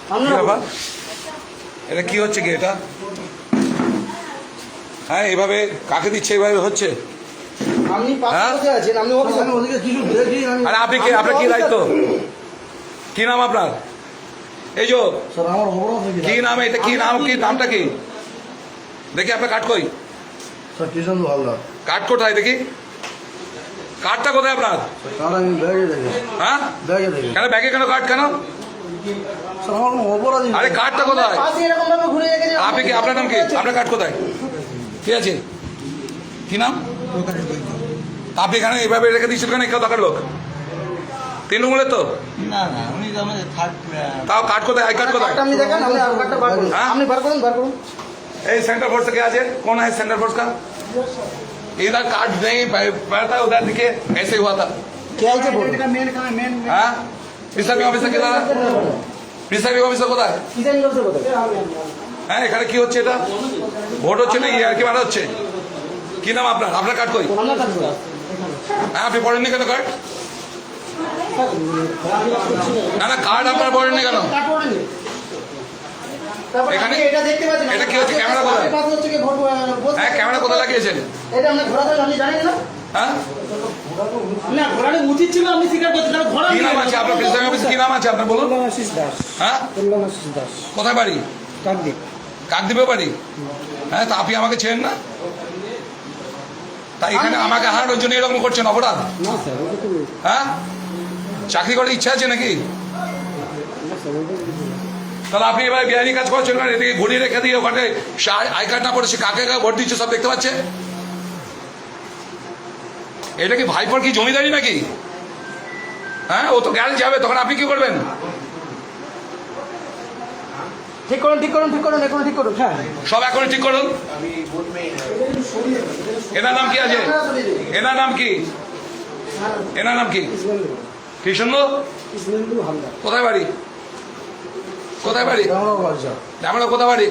কি ব্যাপার? এটা কি হচ্ছে কি এটা? হ্যাঁ, এইভাবে কাকে দিচ্ছে? এইভাবে হচ্ছে? হ্যাঁ? আরে আপনি কি, আপনার কি দায়িত্ব? কি নাম আপনার? এই যে কি নাম? এটা কি নাম? কি নামটা কি দেখি? আপনার কার্ড কই? কার্ড কোথায় দেখি? কার্ডটা কোথায় আপনার? হ্যাঁ, কেন ব্যাগে কেন কার্ড কেন? আরে কার্ডটা কোথায়? আপনি কি, আপনার নাম কি? আপনার কার্ড কোথায়? কি আছে? কি নাম? আপনি এখানে এইভাবে রেখে দিচ্ছেন কেন? কেউ দেখার লোক তৃণমূলের তো না না, উনি তো আমাদের তাও কার্ড কোথায়? আই কার্ড কোথায়? আপনি দেখেন, আপনি বার করুন। এই सेंटर फोर्स क्या है? कौन है सेंटर फोर्स का? इधर कार्ड नहीं पड़ता, उधर देखिए ऐसे हुआ था। हाँ, প্রিসাইডিং অফিসার কে দাদা? প্রিসাইডিং অফিসার কোথায়? হ্যাঁ, এখানে কি হচ্ছে? এটা ভোট হচ্ছে নাকি আর কি মারা হচ্ছে? কি নাম আপনার? আপনার কার্ড কই? হ্যাঁ, আপনি পড়েননি কেন কার্ড? না না, কার্ড আপনার পড়েননি কেন? এখানে এটা কি হচ্ছে? ক্যামেরা কোথায়? হ্যাঁ, ক্যামেরা কোথায় লাগিয়েছেন? হ্যাঁ, উচিত ছিল, আপনি স্বীকার করছেন। কি নাম আছে আপনার? প্রেসিডেন্ট অফিসে কি নাম আছে আপনার বলুন? হ্যাঁ, কোথায় বাড়ি? কাকদ্বীপে বাড়ি। হ্যাঁ, তা আপনি আমাকে চেনেন না? তাই এখানে আমাকে হারানোর জন্য এরকম করছেন অপরাধ? হ্যাঁ, চাকরি করার ইচ্ছা আছে নাকি? তাহলে আপনি এবার বেআইনি কাজ করছেন না? এদিকে ঘুরিয়ে রেখে দিয়ে ওখানে আই কার্ড না করে সে কাকে ভোট দিচ্ছে সব দেখতে পাচ্ছে। এটা কি ভাইপোর কি জমিদারি নাকি? হ্যাঁ, ও তো গেল যাবে, তখন আপনি কি করবেন? ঠিক করুন। হ্যাঁ, সব এখন ঠিক করুন। এনার নাম কি আছে? এনার নাম কি? এনার নাম কি? কৃষ্ণ? কোথায় বাড়ি? কোথায় বাড়ি? আমরা কোথায় বাড়ি?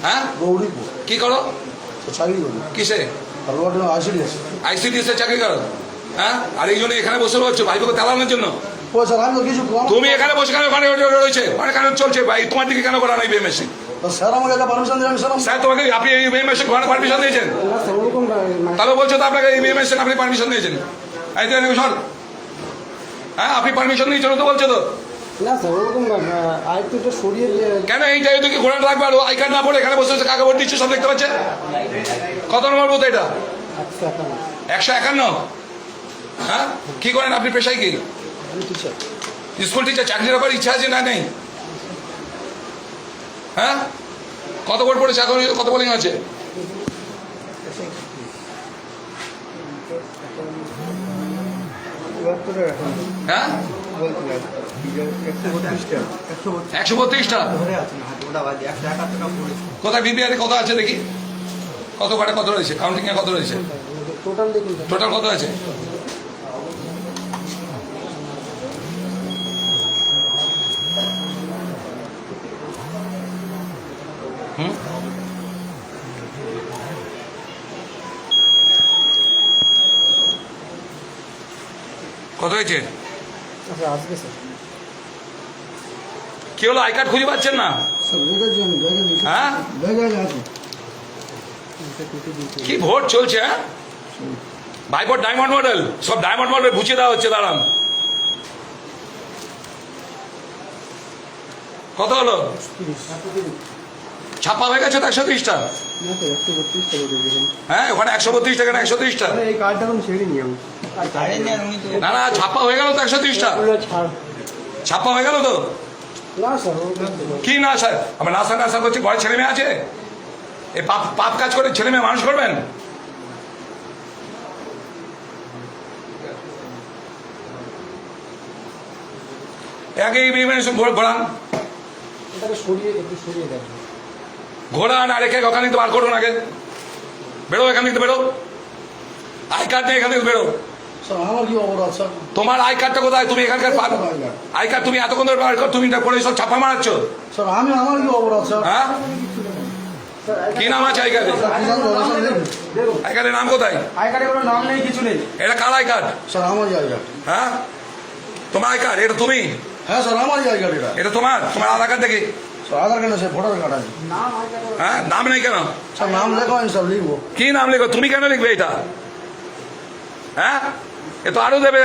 হ্যাঁ, কি করো? কিসে? আইসিডিএস এ চাকরি করো? হ্যাঁ, আর এই জন্য এখানে বসে রয়েছে ভাইপোকে তাড়ানোর জন্য? তুমি এখানে বসে কেন? ওখানে রয়েছে, ওখানে কেন চলছে ভাই? তোমার দিকে কেন করা নাই বিএমএসি? স্যার তোমাকে, আপনি এই বিএমএসি পারমিশন দিয়েছেন? তাহলে বলছো তো আপনাকে এই বিএমএসি আপনি পারমিশন দিয়েছেন? এই যে সর, হ্যাঁ, আপনি পারমিশন দিয়েছেন তো বলছো তো? কেন এইটা এদিকে ঘোরানো লাগবে? আর আই কার্ড না পড়ে এখানে বসে কাকে ভোট দিচ্ছে সব দেখতে পাচ্ছে? কত নম্বর বুথ এটা? 151। হ্যাঁ, কি করেন আপনি? পেশায় কি? School teacher. চাকরির ব্যাপারে ইচ্ছা আছে না নেই? হ্যাঁ, কত ভোট পড়েছে এখন? কত বোলিং আছে? হ্যাঁ, 132টা। কোথায় বিবিআর কত আছে দেখি? কত কাটে কত রয়েছে? কাউন্টিং এ কত রয়েছে? টোটাল কত আছে? কত হয়েছে? কি হলো? আই কার্ড খুঁজে পাচ্ছেন না? হ্যাঁ, কি ভোট চলছে? হ্যাঁ, ভাইপোর ডায়মন্ড মডেল, সব ডায়মন্ড মডেল বুঝিয়ে দেওয়া হচ্ছে। দাঁড়ান, কত হলো? ছাপা হয়ে গেছে তো 130টা। হ্যাঁ, ওখানে 132 টাকা না 130টা? না না, ছাপা হয়ে গেল তো 130টা। ছাপা হয়ে গেল তো? কি না স্যার? আমার নাসা করছি, ঘরে ছেলে মেয়ে আছে? এই পাপ কাজ করে ছেলে মেয়ে মানুষ করবেন? আগে ঘোরান আর রেখে ওখানে বার করুন। আগে বেরো, এখান থেকে বেরো। আই কার্ড নেই, এখান থেকে বেরো। তোমার আই কার্ডটা কোথায়? তুমি এখানকার আই কার্ড তুমি এতক্ষণ ধরে বার কর, তুমি করে সব ছাপা মারাচ্ছ। হ্যাঁ, কি নাম আছে আই কার্ডে? আই কার্ডের নাম কোথায়? আই কার্ডে কোনো নাম নেই, কিছু নেই। এটা কার আই কার্ড? হ্যাঁ, তোমার আই কার্ড? এটা তুমি? হ্যাঁ স্যার আমারই আই কার্ড এটা এটা তোমার আধার কার্ড দেখি স্যার আধার কার্ড আছে ভোটার কার্ড আছে হ্যাঁ নাম নেই কেন স্যার নাম লেখা হয়নি স্যার লিখবো কি নাম লিখো তুমি কেন লিখবে এটা হ্যাঁ এ তো আরো দেবে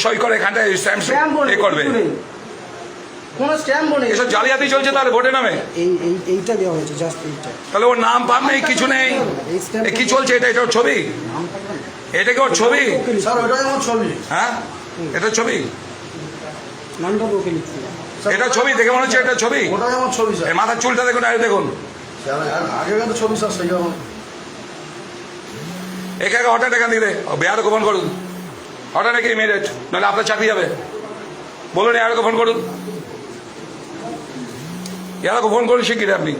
সই করে এখানটায় স্ট্যাম্প এ করবে কোনো স্ট্যাম্প নেই এসব জালিয়াতি চলছে তাহলে ভোটে নামে এইটা দেওয়া হয়েছে জাস্ট এইটা তাহলে ওর নাম পাম নেই কিছু নেই এ কি চলছে এটা ওর ছবি এটা কি ওর ছবি স্যার ওটাই আমার ছবি হ্যাঁ এটা ছবি নামটা ওকে লিখছি এটা ছবি দেখে মনে হচ্ছে এটা ছবি ওটাই আমার ছবি স্যার এই মাথার চুলটা দেখুন আর দেখুন স্যার আগেকার ছবি স্যার সেই আমার একে হঠাৎ এখান থেকে বেয়ারও ফোন করুন হঠাৎ নাকি ইমিডিয়েট নাহলে আপনার চাকরি যাবে বলুন এয়ারকে ফোন করুন এয়ারকে ফোন করুন শিগগিরি আপনি